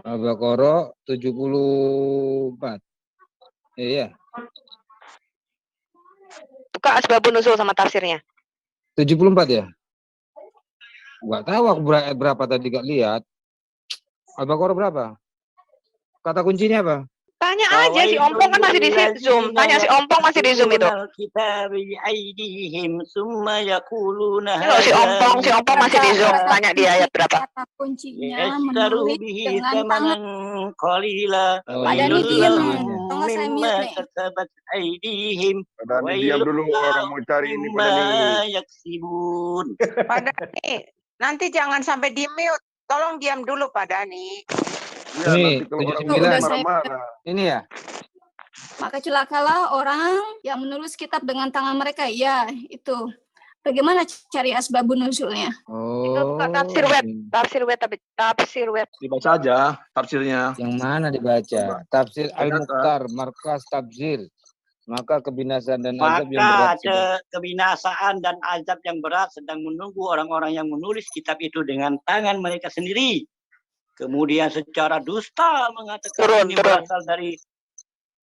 Al-Baqarah 74. Iya. Buka asbabun nuzul sama tafsirnya. 74 ya? Enggak tahu aku berapa tadi gak lihat. Al-Baqarah berapa? Kata kuncinya apa? Tanya aja, si Ompong kan masih di Zoom. Tanya si Ompong masih di Zoom itu. Ini loh si Ompong masih di Zoom. Tanya dia ayat berapa. Kata kuncinya menulis dengan tangan. Padani diam. Tunggu saya mute nih. Padani diam dulu, orang mau cari ini Padani. Padani, nanti jangan sampai di mute. Tolong diam dulu Padani. Ya, Ini nanti kalau 79 marah-marah. Ini ya. Maka celakalah orang yang menulis kitab dengan tangan mereka. Ya, itu. Bagaimana cari asbabun nuzulnya? Oh. Tafsir web. Dibaca aja tafsirnya. Yang mana dibaca? Tafsir Al-Mukhtar, Markas Tafsir. Maka kebinasaan dan azab yang berat. Kebinasaan dan azab yang berat sedang menunggu orang-orang yang menulis kitab itu dengan tangan mereka sendiri. Kemudian secara dusta mengatakan ini berasal dari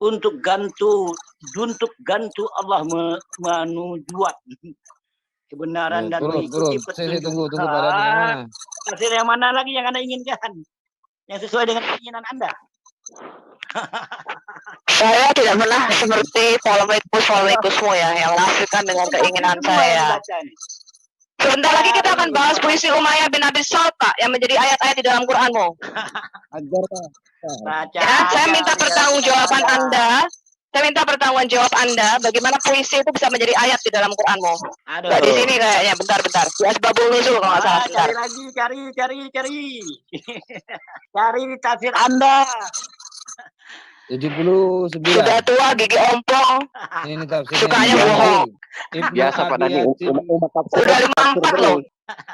untuk gantu Allah menujuat kebenaran dan mengikuti petunjuk. Tunggu pada tafsir yang mana lagi yang Anda inginkan? Yang sesuai dengan keinginan Anda. Saya tidak pernah seperti polemikusmu ya, yang menghasilkan dengan keinginan saya. Sebentar lagi kita akan bahas puisi Umayyah bin Abi Salta yang menjadi ayat-ayat di dalam Quranmu. Ya, saya minta pertanggungjawaban Anda. Saya minta pertanggungjawab Anda bagaimana puisi itu bisa menjadi ayat di dalam Quranmu. Nggak di sini kayaknya, bentar. Di asbabul nuzul kalau nggak salah. Cari lagi, cari tafsir Anda. 79. Sudah tua gigi ompong. Ini tafsirnya. Sukanya bohong. Biasa Padani umat tafsir. Udah 54 loh.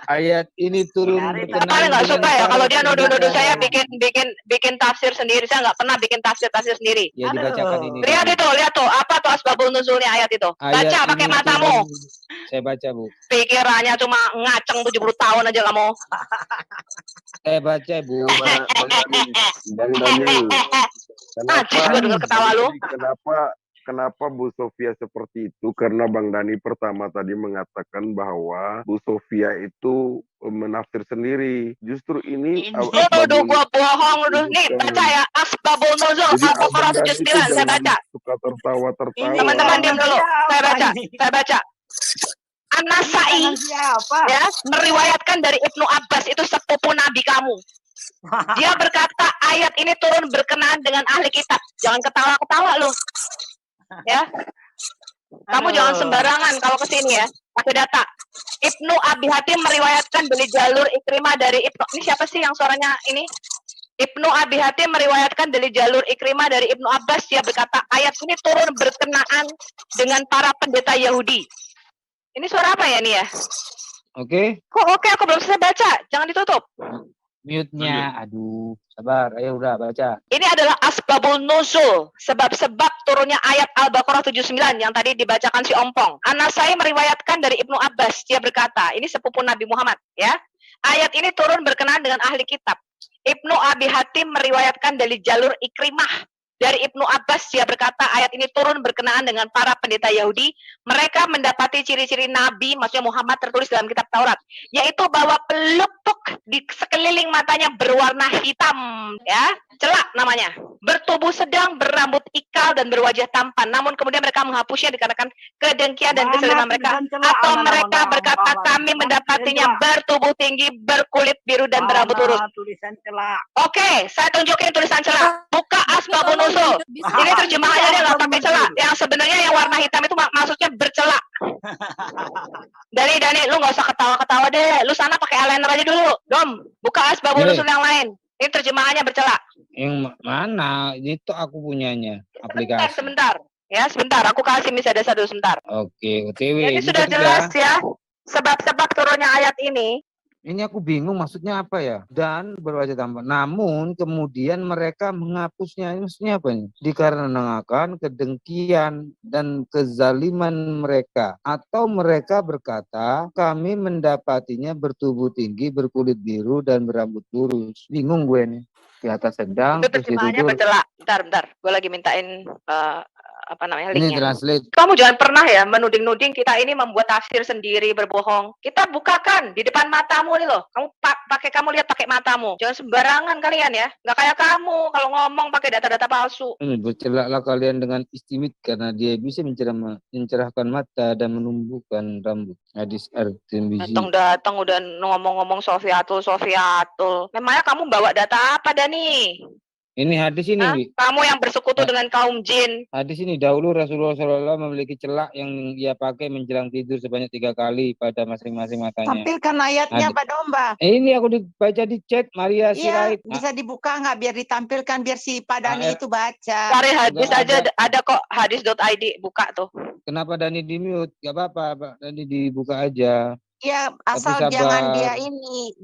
Ayat ini turun Paling nggak suka ya kalau dia nuduh-nuduh saya bikin tafsir sendiri. Saya nggak pernah bikin tafsir sendiri. Ya dibacakan ini. Lihat tuh apa tuh asbabul nuzulnya ayat itu. Baca pakai matamu. Saya baca, Bu. Pikirannya cuma ngaceng 70 tahun aja kamu. Saya baca, Bu. Bang Dani. Kenapa Bu Sofia seperti itu? Karena Bang Dani pertama tadi mengatakan bahwa Bu Sofia itu menafsir sendiri. Justru ini udah gua bohong udah. Nih baca ya asbabul nuzul Al-Baqarah 79 saya baca. Suka tertawa. Teman-teman diam dulu. Saya baca. An-Nasai ya meriwayatkan dari Ibnu Abbas, itu sepupu Nabi kamu. Dia berkata ayat ini turun berkenaan dengan ahli kitab. Jangan ketawa-ketawa loh. Ya. Kamu jangan sembarangan kalau kesini ya. Pakai data. Ibnu Abi Hatim meriwayatkan dari jalur Ikrimah dari Ibnu. Ini siapa sih yang suaranya ini? Ibnu Abi Hatim meriwayatkan dari jalur Ikrimah dari Ibnu Abbas. Dia berkata ayat ini turun berkenaan dengan para pendeta Yahudi. Ini suara apa ya nih ya? Oke. Kok oke, aku belum selesai baca. Jangan ditutup. Mute-nya. Aduh, sabar. Ayo udah baca. Ini adalah asbabul nuzul, sebab-sebab turunnya ayat Al-Baqarah 79 yang tadi dibacakan si Ompong. An-Nasai meriwayatkan dari Ibnu Abbas. Dia berkata, ini sepupu Nabi Muhammad, ya. Ayat ini turun berkenaan dengan ahli kitab. Ibnu Abi Hatim meriwayatkan dari jalur Ikrimah dari Ibnu Abbas. Dia berkata ayat ini turun berkenaan dengan para pendeta Yahudi. Mereka mendapati ciri-ciri Nabi, maksudnya Muhammad, tertulis dalam kitab Taurat, yaitu bahwa pelupuk di sekeliling matanya berwarna hitam, ya, celak namanya, bertubuh sedang, berambut ikal dan berwajah tampan. Namun kemudian mereka menghapusnya dikarenakan kedengkian dan keseliman mereka. Atau mereka berkata kami mendapatinya bertubuh tinggi, berkulit biru dan berambut lurus. Tulisan celak. Oke, saya tunjukin tulisan celak. Buka asbabun nuzul. Ini terjemahannya dia nggak pakai celak. Yang sebenarnya yang warna hitam itu maksudnya bercelak. Dani, lu nggak usah ketawa-ketawa deh. Lu sana pakai eyeliner aja dulu. Dom, buka asbabun nuzul yang lain. Ini terjemahannya bercelak. Yang mana? Itu aku punyanya. Aplikasi. Sebentar. Ya, sebentar. Aku kasih misalnya dulu sebentar. Oke, OTW. Jadi sudah jelas ya. Sebab-sebab turunnya ayat ini. Ini aku bingung maksudnya apa ya. Dan berbaca tambah. Namun kemudian mereka menghapusnya. Ini maksudnya apa ini? Dikarenakan kedengkian dan kezaliman mereka. Atau mereka berkata, kami mendapatinya bertubuh tinggi, berkulit biru, dan berambut lurus. Bingung gue nih. Di atas sedang, Itu terus terjemahannya ditutur. bercela. Bentar. Gue lagi mintain apa namanya Ini linknya. translate. Kamu jangan pernah ya menuding-nuding kita ini membuat tafsir sendiri, berbohong. Kita bukakan di depan matamu nih loh. Kamu kamu lihat pakai matamu. Jangan sembarangan kalian ya. Nggak kayak kamu kalau ngomong pakai data-data palsu. Ini bercelaklah kalian dengan istimid karena dia bisa mencerahkan mata dan menumbuhkan rambut. Hadis At-Tirmizi. Datang udah ngomong-ngomong Sofiatul. Memangnya kamu bawa data apa Dani? Ini hadis ini, Wi. Kamu yang bersekutu dengan kaum jin. Hadis ini dahulu Rasulullah SAW memiliki celak yang ia pakai menjelang tidur sebanyak 3 kali pada masing-masing matanya. Tampilkan ayatnya Pak Domba. Ini aku dibaca di chat Maria Sirait. Bisa dibuka nggak biar ditampilkan biar si Pak Dani itu baca. Cari hadis aja ada kok hadis.id, buka tuh. Kenapa Dani di mute? Gak apa-apa, Pak. Dani dibuka aja. Ya asal jangan dia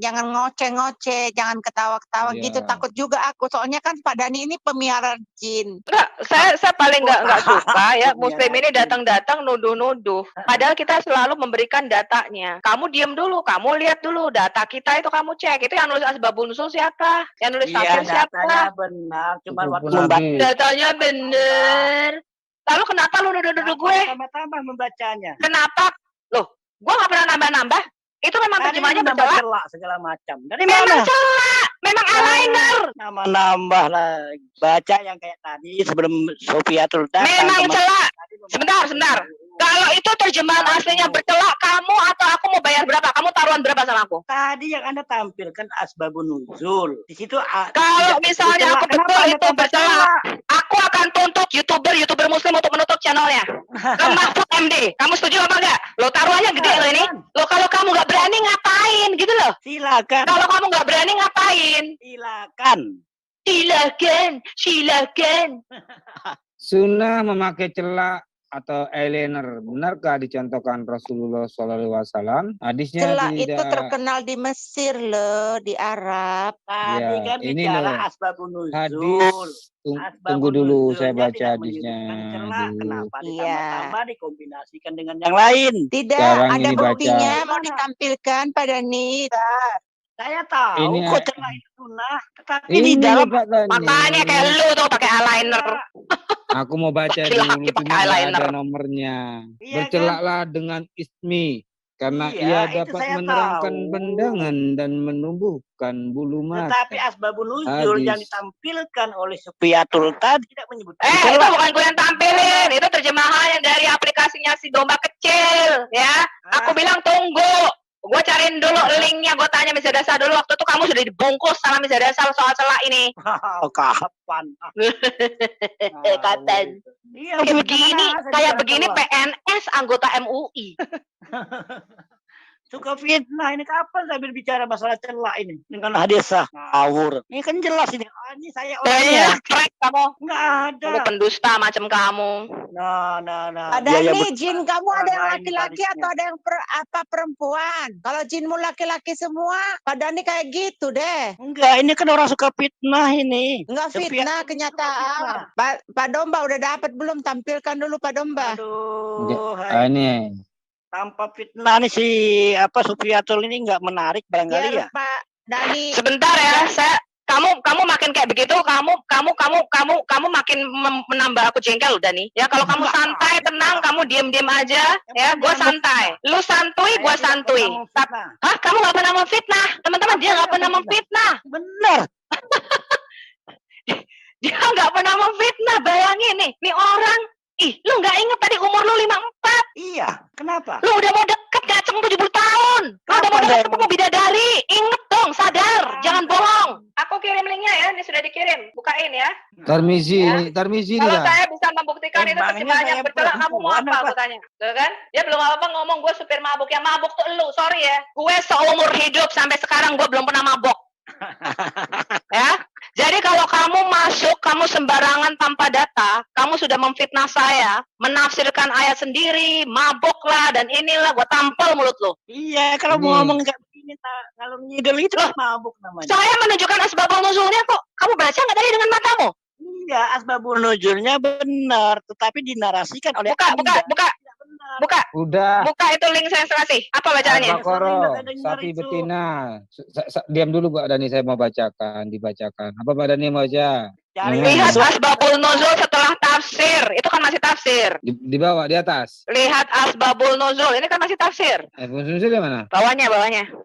jangan ngoceh-ngoceh, jangan ketawa-ketawa gitu. Takut juga aku, soalnya kan Pak Dani ini pemiara jin. Enggak, saya paling enggak suka ya Muslim ini datang-datang nuduh-nuduh. Padahal kita selalu memberikan datanya. Kamu diam dulu, kamu lihat dulu data kita itu kamu cek. Itu yang nulis Asbabun Nuzul siapa? Yang nulis tafsir siapa? Datanya benar, cuma waktu membaca. Datanya benar. Lalu kenapa lu nuduh-nuduh gue? Tambah-tambah membacanya. Kenapa? Loh, gue nggak pernah nambah-nambah. Itu memang terjemahnya bercelak segala macam. Dari memang mana? celak, memang aliner. Nambah lah. Baca yang kayak tadi sebelum Sofiatul datang. Memang celak. Sebentar. Kalau itu terjemahan aslinya bercelak, kamu atau aku mau bayar berapa? Kamu taruhan berapa sama aku? Tadi yang Anda tampilkan Asbabun Nuzul. Di situ kalau misalnya aku betul itu bercelak, aku akan tuntut YouTuber Muslim untuk menutup channelnya. Mahfud MD, kamu setuju apa enggak? Lo taruhannya gede loh ini. Lo kalau kamu nggak berani ngapain gitu loh? Silakan. Kalau kamu nggak berani ngapain? Silakan. Sunnah memakai celak atau eyeliner, benarkah dicontohkan Rasulullah SAW? Hadisnya celak tidak. itu terkenal di Mesir loh, di Arab. Tadi kan ini bicara Asbabun Nuzul. Hadis. Tunggu dulu, saya baca hadisnya. Kenapa ditambah-tambah dikombinasikan dengan yang lain? Tidak, sekarang ada buktinya baca. mau ditampilkan pada nih. Saya tahu ini kok celak itu sunnah, tetapi di dalam makanya kayak lu tuh pakai eyeliner. Aku mau baca dulu, cuma ada nomornya. Bercelaklah dengan ismi, karena ia dapat menerangkan pandangan dan menumbuhkan bulu mata. Tetapi Asbabun Nuzul yang ditampilkan oleh Sofiatul tadi tidak menyebut. Itu bukan gue yang tampilin, itu terjemahan yang dari aplikasinya si domba kecil, ya. Aku bilang tunggu. Gue cariin dulu linknya, gue tanya Miss Dasa dulu, waktu itu kamu sudah dibungkus sama Miss Dasa soal celak ini. Kapan? Kapan? Kayak begini PNS anggota MUI. Suka fitnah ini, kapan saya berbicara masalah celak ini dengan hadisah ngawur. Ini kan jelas ini. Ini saya orangnya. Kamu nggak ada. Lu pendusta macam kamu. Nah. Ada nih jin kamu ada yang laki-laki atau ada yang perempuan? Kalau jinmu laki-laki semua, pada nih kayak gitu deh. Enggak, ini kan orang suka fitnah ini. Enggak fitnah, kenyataan. Pak Domba udah dapat belum? Tampilkan dulu Pak Domba. Aduh, ini. Tanpa fitnah nih si Sofiatul ini nggak menarik barangkali ya. Pak Dani. Sebentar ya, kamu makin kayak begitu, kamu makin menambah aku jengkel udah nih. Ya kalau kamu santai, tenang, kamu diem aja, ya, gue santai. Lu santuy, gue santuy. Hah, kamu nggak pernah memfitnah, teman-teman, dia nggak pernah memfitnah. Bener. Dia nggak pernah memfitnah, bayangin nih orang. Lu nggak inget tadi umur lu 54? Iya, kenapa? Lu udah mau deket gaceng 70 tahun. Lu udah mau deket ketemu bidadari. Inget dong, sadar. Jangan bohong. Aku kirim linknya ya, ini sudah dikirim. Bukain ya. Tarmizi Kalau saya bisa membuktikan itu terjemahannya bercelak, kamu mau apa? Aku tanya. Tuh kan? Dia belum apa-apa ngomong gue supir mabuk. Yang mabuk tuh lu, sorry ya. Gue seumur hidup sampai sekarang gue belum pernah mabuk. Ya, Jadi kalau kamu masuk, kamu sembarangan tanpa data, kamu sudah memfitnah saya, menafsirkan ayat sendiri, mabok lah, dan inilah, gua tampol mulut lo. Iya, kalau mau ngomong kayak begini, kalau ngidel itu mabuk namanya. Saya menunjukkan asbabul nuzulnya kok. Kamu baca nggak tadi dengan matamu? Iya, asbabul nuzulnya benar, tetapi dinarasikan oleh Buka. Udah. Buka itu link saya kasih. Apa bacaannya? Al-Baqarah, sapi betina. Diam dulu Pak Dani, saya mau dibacakan. Apa Pak Dani mau baca? Lihat asbabul nuzul setelah tafsir. Itu kan masih tafsir. Di bawah, di atas. Lihat asbabul nuzul. Ini kan masih tafsir. Asbabul nuzul di mana? Bawahnya.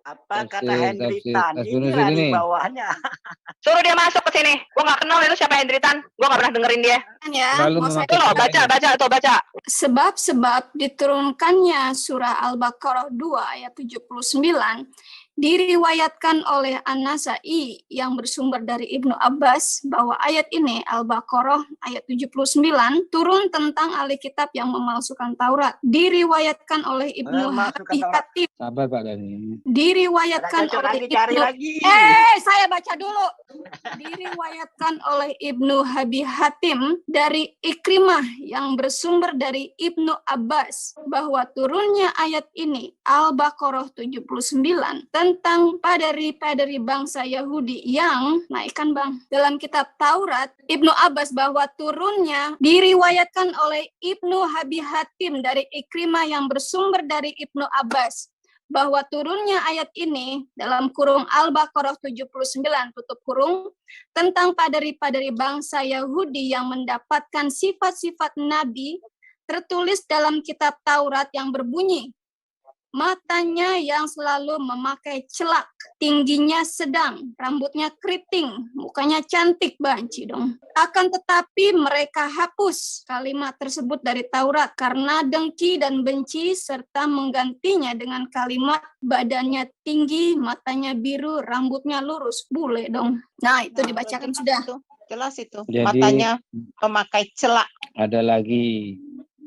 Apa kata Hendritan? Inilah di bawahnya. Suruh dia masuk ke sini. Gua nggak kenal itu siapa Hendritan. Gua nggak pernah dengerin dia. Ya, baca. Sebab diturunkannya surah Al-Baqarah 2 ayat 79 diriwayatkan oleh An-Nasai yang bersumber dari Ibnu Abbas bahwa ayat ini Al-Baqarah ayat 79 turun tentang ahli kitab yang memalsukan Taurat. Diriwayatkan oleh Ibnu Hatim. Sabar Pak Dani. Diriwayatkan oleh Ibnu saya baca dulu. Diriwayatkan oleh Ibnu Abi Hatim dari Ikrimah yang bersumber dari Ibnu Abbas bahwa turunnya ayat ini Al-Baqarah 79 tentang padari-padari bangsa Yahudi yang naikkan dalam kitab Taurat. Ibnu Abbas bahwa turunnya diriwayatkan oleh Ibnu Abi Hatim dari Ikrimah yang bersumber dari Ibnu Abbas bahwa turunnya ayat ini dalam kurung Al-Baqarah 79 tutup kurung tentang padari-padari bangsa Yahudi yang mendapatkan sifat-sifat nabi tertulis dalam kitab Taurat yang berbunyi, matanya yang selalu memakai celak, tingginya sedang, rambutnya keriting, mukanya cantik banci dong. Akan tetapi mereka hapus kalimat tersebut dari Taurat karena dengki dan benci serta menggantinya dengan kalimat badannya tinggi, matanya biru, rambutnya lurus. Bule dong. Nah, itu dibacakan sudah. Jelas itu. Jadi, matanya memakai celak. Ada lagi.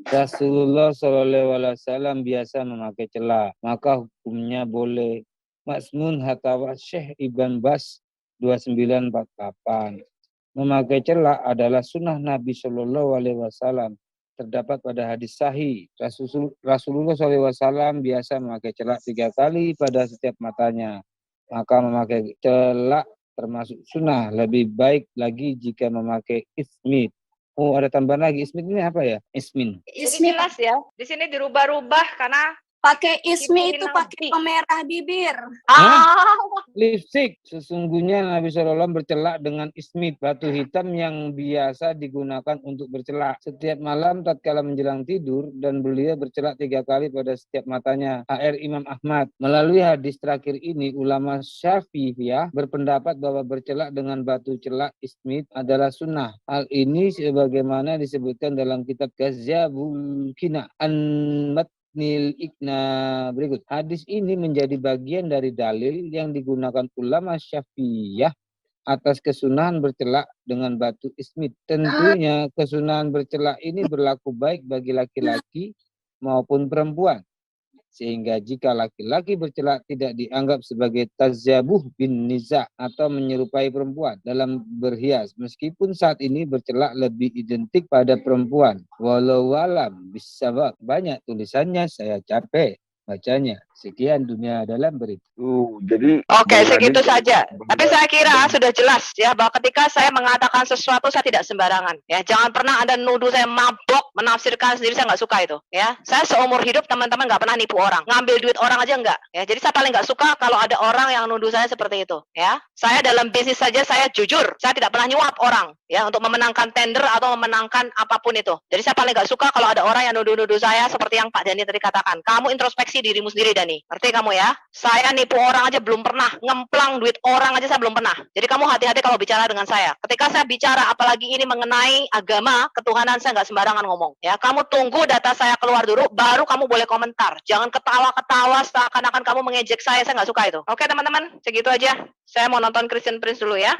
Rasulullah SAW biasa memakai celak, maka hukumnya boleh. Masmun Hatawa Syekh Ibn Bas 2948. Memakai celak adalah sunnah Nabi SAW. Terdapat pada hadis sahih. Rasulullah SAW biasa memakai celak 3 kali pada setiap matanya. Maka memakai celak termasuk sunnah. Lebih baik lagi jika memakai ismit. Oh, ada tambahan lagi. Ismit ini apa ya? Ismin. Ismin jelas ya. Di sini dirubah-rubah karena pakai ismi itu pakai pemerah bibir. Lipstick. Sesungguhnya Nabi SAW bercelak dengan ismit, batu hitam yang biasa digunakan untuk bercelak. Setiap malam tatkala menjelang tidur dan beliau bercelak 3 kali pada setiap matanya. HR Imam Ahmad. Melalui hadis terakhir ini, ulama Syafi'iyah berpendapat bahwa bercelak dengan batu celak ismit adalah sunnah. Hal ini sebagaimana disebutkan dalam kitab Ghazabul Kina An-Mat Ikna berikut. Hadis ini menjadi bagian dari dalil yang digunakan ulama Syafi'iyah atas kesunahan bercelak dengan batu ismit. Tentunya kesunahan bercelak ini berlaku baik bagi laki-laki maupun perempuan. Sehingga jika laki-laki bercelak tidak dianggap sebagai tazabuh bin niza atau menyerupai perempuan dalam berhias. Meskipun saat ini bercelak lebih identik pada perempuan. Walau alam bisawab. Banyak tulisannya, saya capek bacanya. Sekian dunia dalam berita. Jadi oke, segitu saja. Tapi saya kira sudah jelas ya bahwa ketika saya mengatakan sesuatu saya tidak sembarangan. Ya, jangan pernah Anda nuduh saya mabok, menafsirkan sendiri, saya nggak suka itu. Ya, saya seumur hidup teman-teman nggak pernah nipu orang, ngambil duit orang aja nggak. Ya, jadi saya paling nggak suka kalau ada orang yang nuduh saya seperti itu. Ya, saya dalam bisnis saja saya jujur, saya tidak pernah nyuap orang. Ya, untuk memenangkan tender atau memenangkan apapun itu. Jadi saya paling nggak suka kalau ada orang yang nuduh-nuduh saya seperti yang Pak Dani tadi katakan. Kamu introspeksi dirimu sendiri, Dani. Ngerti kamu ya? Saya nipu orang aja belum pernah, ngemplang duit orang aja saya belum pernah. Jadi kamu hati-hati kalau bicara dengan saya. Ketika saya bicara apalagi ini mengenai agama, ketuhanan, saya nggak sembarangan ngomong. Ya, kamu tunggu data saya keluar dulu, baru kamu boleh komentar. Jangan ketawa-ketawa seakan-akan kamu mengejek saya nggak suka itu. Oke teman-teman, segitu aja. Saya mau nonton Christian Prince dulu ya.